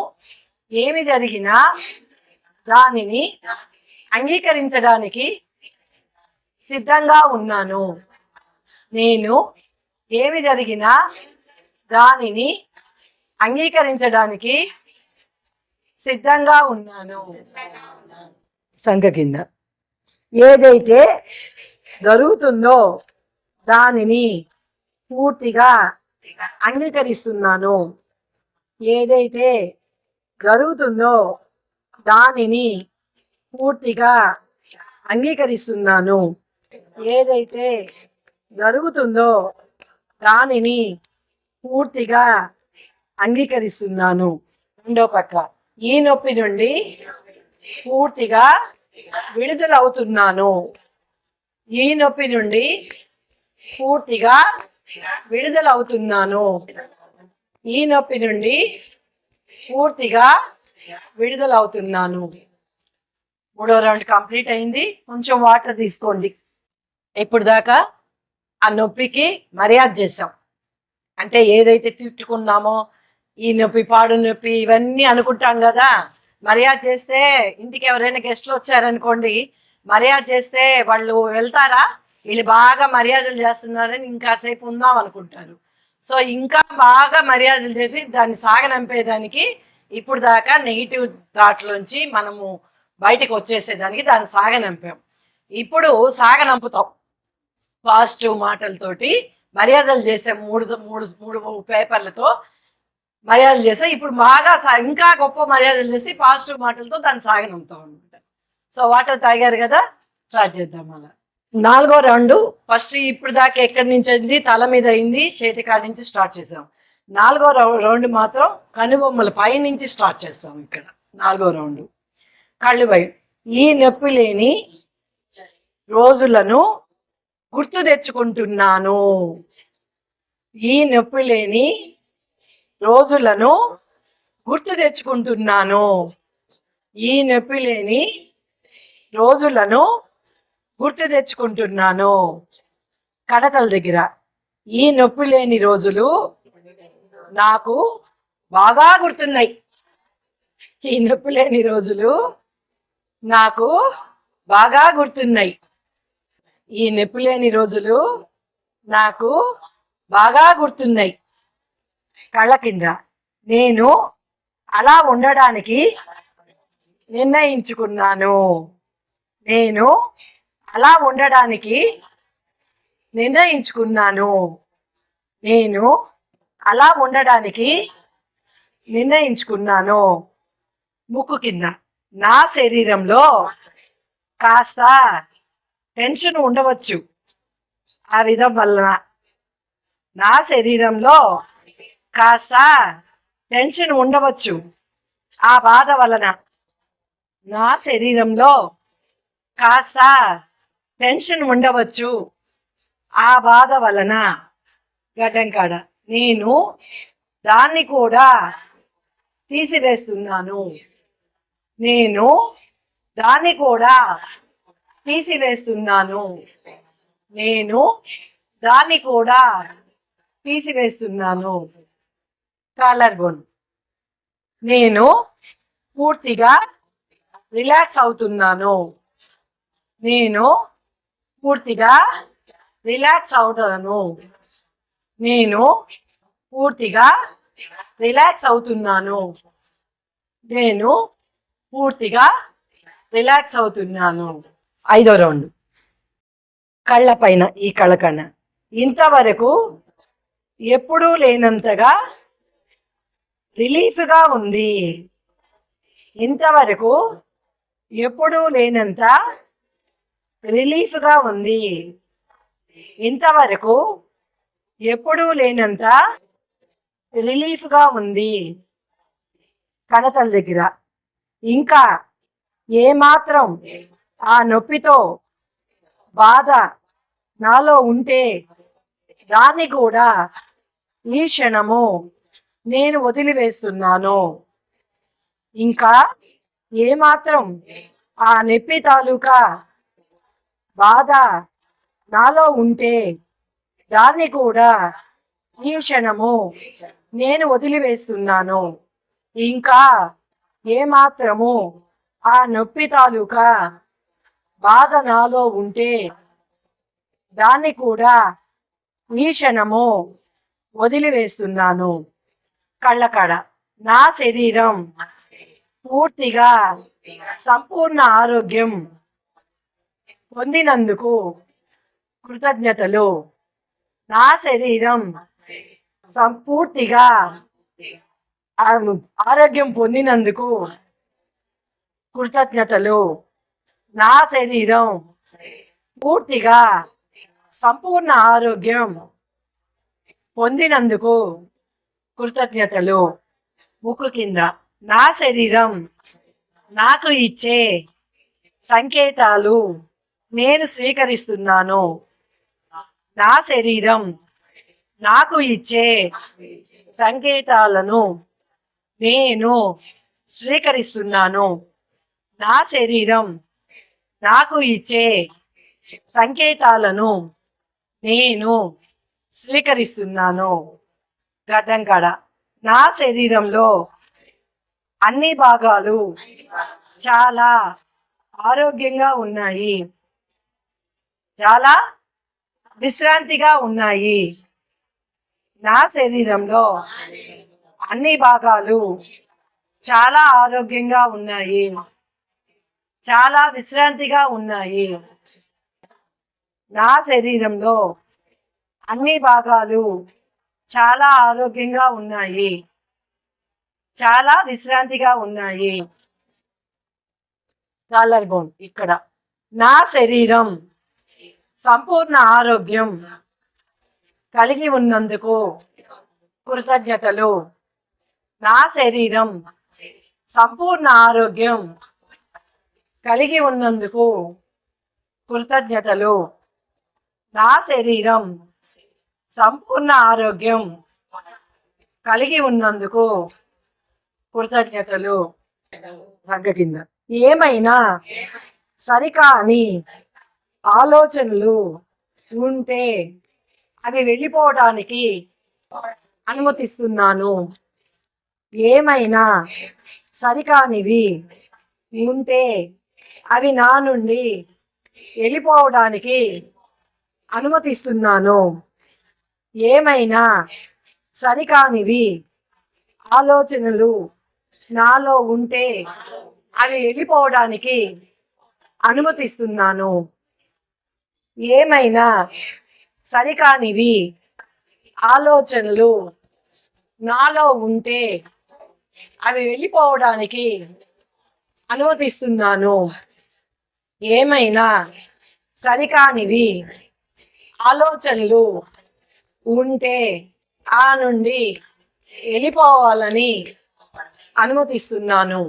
ఏమి జరిగినా దానిని అంగీకరించడానికి సిద్ధంగా ఉన్నాను. నేను ఏమి జరిగినా దానిని అంగీకరించడానికి సిద్ధంగా ఉన్నాను. సంఖ కింద ఏదైతే జరుగుతుందో దానిని పూర్తిగా అంగీకరిస్తున్నాను. ఏదైతే జరుగుతుందో దానిని పూర్తిగా అంగీకరిస్తున్నాను. ఏదైతే జరుగుతుందో దానిని పూర్తిగా అంగీకరిస్తున్నాను. రెండో పక్క ఈ నొప్పి నుండి పూర్తిగా విడుదలవుతున్నాను. ఈ నొప్పి నుండి పూర్తిగా విడుదలవుతున్నాను. ఈ నొప్పి నుండి పూర్తిగా విడుదలవుతున్నాను. మూడో రౌండ్ కంప్లీట్ అయింది. కొంచెం వాటర్ తీసుకోండి. ఇప్పుడు దాకా ఆ నొప్పికి మర్యాద చేసాం. అంటే ఏదైతే తిట్టుకున్నామో ఈ నొప్పి పాడు నొప్పి ఇవన్నీ అనుకుంటాం కదా. మర్యాద చేస్తే ఇంటికి ఎవరైనా గెస్ట్లు వచ్చారనుకోండి, మర్యాద చేస్తే వాళ్ళు వెళ్తారా? వీళ్ళు బాగా మర్యాదలు చేస్తున్నారని ఇంకాసేపు ఉందాం అనుకుంటారు. సో ఇంకా బాగా మర్యాదలు చేసి దాన్ని సాగనంపేదానికి ఇప్పుడు దాకా నెగిటివ్ థాట్లోంచి మనము బయటకు వచ్చేసేదానికి దాన్ని సాగనంపాం. ఇప్పుడు సాగనంపుతాం పాజిటివ్ మాటలతోటి. మర్యాదలు చేసే మూడు మూడు మూడు పేపర్లతో మర్యాదలు చేసే ఇప్పుడు బాగా ఇంకా గొప్ప మర్యాదలు చేసి పాజిటివ్ మాటలతో దాన్ని సాగనంపుతాం అనమాట. సో వాటర్ తాగారు కదా, స్టార్ట్ చేద్దాం. అలా నాలుగో రౌండ్ ఫస్ట్ ఇప్పుడు దాకా ఎక్కడి నుంచి అయింది, తల మీద అయింది, చేతి కాడి నుంచి స్టార్ట్ చేసాం. నాలుగో రౌండ్ మాత్రం కనుబొమ్మల పై నుంచి స్టార్ట్ చేస్తాం. ఇక్కడ నాలుగో రౌండ్ కళ్ళు పై. ఈ నొప్పి లేని రోజులను గుర్తు తెచ్చుకుంటున్నాను. ఈ నొప్పి లేని రోజులను గుర్తు తెచ్చుకుంటున్నాను. ఈ నొప్పి లేని రోజులను గుర్తు తెచ్చుకుంటున్నాను. కడతల దగ్గర ఈ నొప్పి లేని రోజులు నాకు బాగా గుర్తున్నాయి. ఈ నొప్పి లేని రోజులు నాకు బాగా గుర్తున్నాయి. ఈ నొప్పి లేని రోజులు నాకు బాగా గుర్తున్నాయి. కళ్ళ కింద నేను అలా ఉండడానికి నిర్ణయించుకున్నాను. నేను అలా ఉండడానికి నిర్ణయించుకున్నాను. నేను అలా ఉండడానికి నిర్ణయించుకున్నాను. ముక్కు కింద నా శరీరంలో కాస్త టెన్షన్ ఉండవచ్చు. ఆ విధం వలన నా శరీరంలో కాస్త టెన్షన్ ఉండవచ్చు. ఆ బాధ వలన నా శరీరంలో కాస్త టెన్షన్ ఉండవచ్చు. ఆ బాధ వలన గడ్డం కాడ నేను దాన్ని కూడా తీసివేస్తున్నాను. నేను దాన్ని కూడా తీసివేస్తున్నాను. నేను దాన్ని కూడా తీసివేస్తున్నాను. కాలర్ బోన్ నేను పూర్తిగా రిలాక్స్ అవుతున్నాను. నేను పూర్తిగా రిలాక్స్ అవుతాను. నేను పూర్తిగా రిలాక్స్ అవుతున్నాను. నేను పూర్తిగా రిలాక్స్ అవుతున్నాను. ఐదో రౌండ్ కళ్ళ పైన ఈ కళ్ళ కన్నా ఇంతవరకు ఎప్పుడూ లేనంతగా రిలీఫ్గా ఉంది. ఇంతవరకు ఎప్పుడూ లేనంత రిలీఫ్గా ఉంది. ఇంతవరకు ఎప్పుడూ లేనంత రిలీఫ్గా ఉంది. కణతల దగ్గర ఇంకా ఏమాత్రం ఆ నొప్పితో బాధ నాలో ఉంటే దాన్ని కూడా ఈ క్షణము నేను వదిలివేస్తున్నాను. ఇంకా ఏమాత్రం ఆ నొప్పి తాలూకా బాధ నాలో ఉంటే దాన్ని కూడా ఈ క్షణము నేను వదిలివేస్తున్నాను. ఇంకా ఏమాత్రము ఆ నొప్పి తాలూకా బాధ నాలో ఉంటే దాన్ని కూడా ఈ క్షణము వదిలివేస్తున్నాను. కళ్ళకడ నా శరీరం పూర్తిగా సంపూర్ణ ఆరోగ్యం పొందినందుకు కృతజ్ఞతలు. నా శరీరం సంపూర్తిగా ఆరోగ్యం పొందినందుకు కృతజ్ఞతలు. నా శరీరం పూర్తిగా సంపూర్ణ ఆరోగ్యం పొందినందుకు కృతజ్ఞతలు. ముక్కు కింద నా శరీరం నాకు ఇచ్చే సంకేతాలు నేను స్వీకరిస్తున్నాను. నా శరీరం నాకు ఇచ్చే సంకేతాలను నేను స్వీకరిస్తున్నాను. నా శరీరం నాకు ఇచ్చే సంకేతాలను నేను స్వీకరిస్తున్నాను. గడ్డం కాడ నా శరీరంలో అన్ని భాగాలు చాలా ఆరోగ్యంగా ఉన్నాయి. చాలా విశ్రాంతిగా ఉన్నాయి. నా శరీరంలో అన్ని భాగాలు చాలా ఆరోగ్యంగా ఉన్నాయి. చాలా విశ్రాంతిగా ఉన్నాయి. నా శరీరంలో అన్ని భాగాలు చాలా ఆరోగ్యంగా ఉన్నాయి. చాలా విశ్రాంతిగా ఉన్నాయి. కాలర్ బోన్ ఇక్కడ నా శరీరం సంపూర్ణ ఆరోగ్యం కలిగి ఉన్నందుకు కృతజ్ఞతలు. నా శరీరం సంపూర్ణ ఆరోగ్యం కలిగి ఉన్నందుకు కృతజ్ఞతలు. నా శరీరం సంపూర్ణ ఆరోగ్యం కలిగి ఉన్నందుకు కృతజ్ఞతలు. సంఖ్య కింద ఏమైనా సరికాని ఆలోచనలు ఉంటే అవి వెళ్ళిపోవడానికి అనుమతిస్తున్నాను. ఏమైనా సరికానివి ఉంటే అవి నా నుండి వెళ్ళిపోవడానికి అనుమతిస్తున్నాను. ఏమైనా సరికానివి ఆలోచనలు నాలో ఉంటే అవి వెళ్ళిపోవడానికి అనుమతిస్తున్నాను. ఏమైనా సరికానివి ఆలోచనలు నాలో ఉంటే అవి వెళ్ళిపోవడానికి అనుమతిస్తున్నాను. ఏమైనా సరికానివి ఆలోచనలు ఉంటే ఆ నుండి వెళ్ళిపోవాలని అనుమతిస్తున్నాను.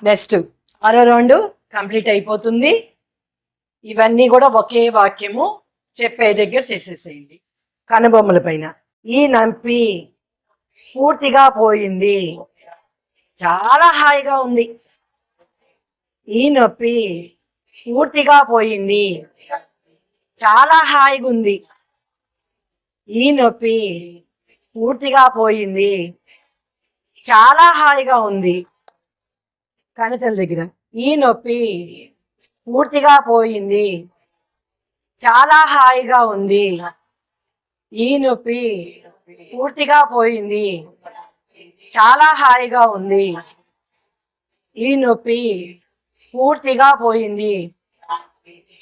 నెక్స్ట్ 62 కంప్లీట్ అయిపోతుంది. ఇవన్నీ కూడా ఒకే వాక్యము చెప్పే దగ్గర చేసేసేయండి. కనుబొమ్మల పైన ఈ నొప్పి పూర్తిగా పోయింది, చాలా హాయిగా ఉంది. ఈ నొప్పి పూర్తిగా పోయింది, చాలా హాయిగా ఉంది. ఈ నొప్పి పూర్తిగా పోయింది, చాలా హాయిగా ఉంది. కణితల దగ్గర ఈ నొప్పి పూర్తిగా పోయింది, చాలా హాయిగా ఉంది. ఈ నొప్పి పూర్తిగా పోయింది, చాలా హాయిగా ఉంది. ఈ నొప్పి పూర్తిగా పోయింది,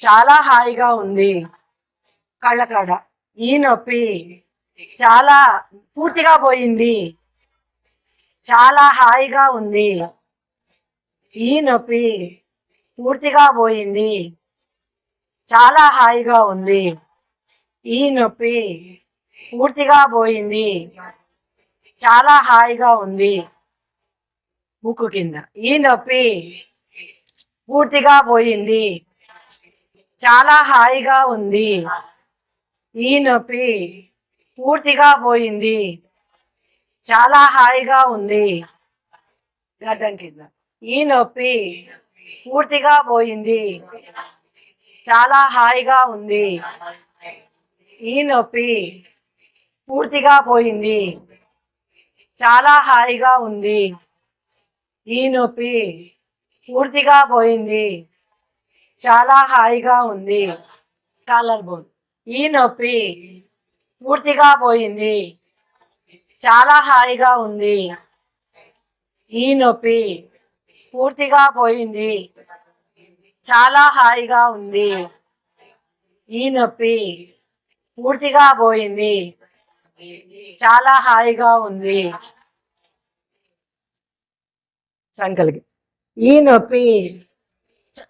చాలా హాయిగా ఉంది. కళ్ళకాడ ఈ నొప్పి చాలా పూర్తిగా పోయింది, చాలా హాయిగా ఉంది. ఈ నొప్పి పూర్తిగా పోయింది, చాలా హాయిగా ఉంది. ఈ నొప్పి పూర్తిగా పోయింది, చాలా హాయిగా ఉంది. ముక్కు కింద ఈ నొప్పి పూర్తిగా పోయింది, చాలా హాయిగా ఉంది. ఈ నొప్పి పూర్తిగా పోయింది, చాలా హాయిగా ఉంది. గడ్డం కింద ఈ నొప్పి పూర్తిగా పోయింది, చాలా హాయిగా ఉంది. ఈ నొప్పి పూర్తిగా పోయింది, చాలా హాయిగా ఉంది. ఈ నొప్పి పూర్తిగా పోయింది, చాలా హాయిగా ఉంది. కాలర్ బోన్ ఈ నొప్పి పూర్తిగా పోయింది, చాలా హాయిగా ఉంది. ఈ నొప్పి పూర్తిగా పోయింది, చాలా హాయిగా ఉంది. ఈ నొప్పి పూర్తిగా పోయింది, చాలా హాయిగా ఉంది. సంకలికి ఈ నొప్పి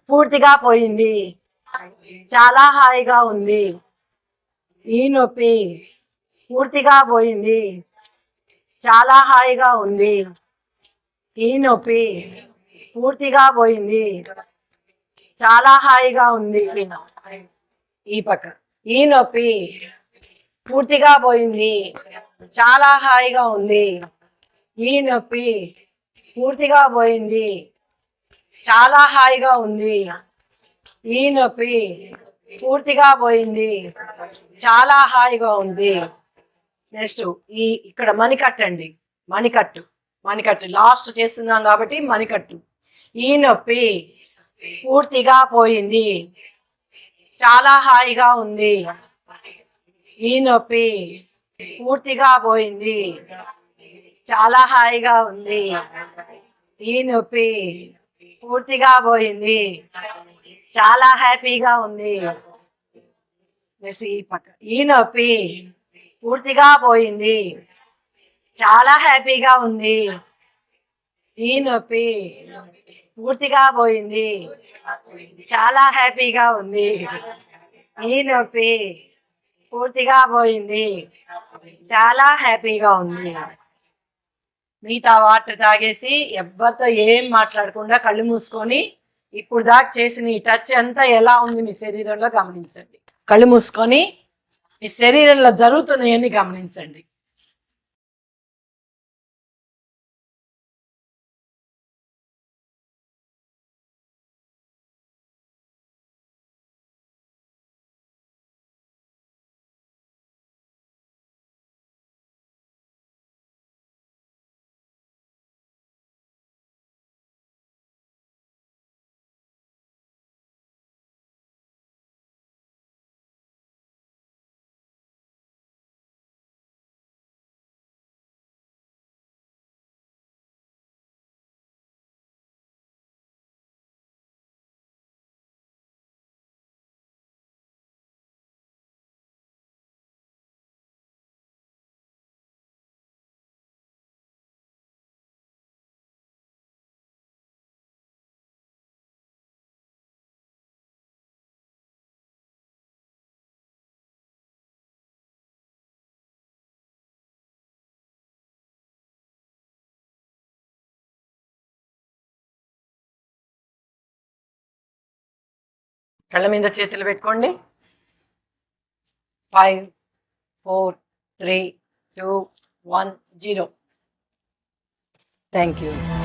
పూర్తిగా పోయింది, చాలా హాయిగా ఉంది. ఈ నొప్పి పూర్తిగా పోయింది, చాలా హాయిగా ఉంది. ఈ నొప్పి పూర్తిగా పోయింది, చాలా హాయిగా ఉంది. ఈ పక్క ఈ నొప్పి పూర్తిగా పోయింది, చాలా హాయిగా ఉంది. ఈ నొప్పి పూర్తిగా పోయింది, చాలా హాయిగా ఉంది. ఈ నొప్పి పూర్తిగా పోయింది, చాలా హాయిగా ఉంది. నెక్స్ట్ ఇక్కడ మణికట్టు మణికట్టు లాస్ట్ చేస్తున్నాం కాబట్టి మణికట్టు. ఈ నొప్పి పూర్తిగా పోయింది, చాలా హాయిగా ఉంది. ఈ నొప్పి పూర్తిగా పోయింది, చాలా హాయిగా ఉంది. ఈ నొప్పి పూర్తిగా పోయింది, చాలా హ్యాపీగా ఉంది. ఈ పక్క ఈ నొప్పి పూర్తిగా పోయింది, చాలా హ్యాపీగా ఉంది. ఈ నొప్పి పూర్తిగా పోయింది, చాలా హ్యాపీగా ఉంది. ఈ నొప్పి పూర్తిగా పోయింది. చాలా హ్యాపీగా ఉంది. మిగతా వాటర్ తాగేసి ఎవరితో ఏం మాట్లాడకుండా కళ్ళు మూసుకొని ఇప్పుడు దాకా చేసిన ఈ టచ్ అంతా ఎలా ఉంది మీ శరీరంలో గమనించండి. కళ్ళు మూసుకొని మీ శరీరంలో జరుగుతున్నాయని గమనించండి. కళ్ళ మీద చేతులు పెట్టుకోండి. 5 4 3 2 1 0. Thank you.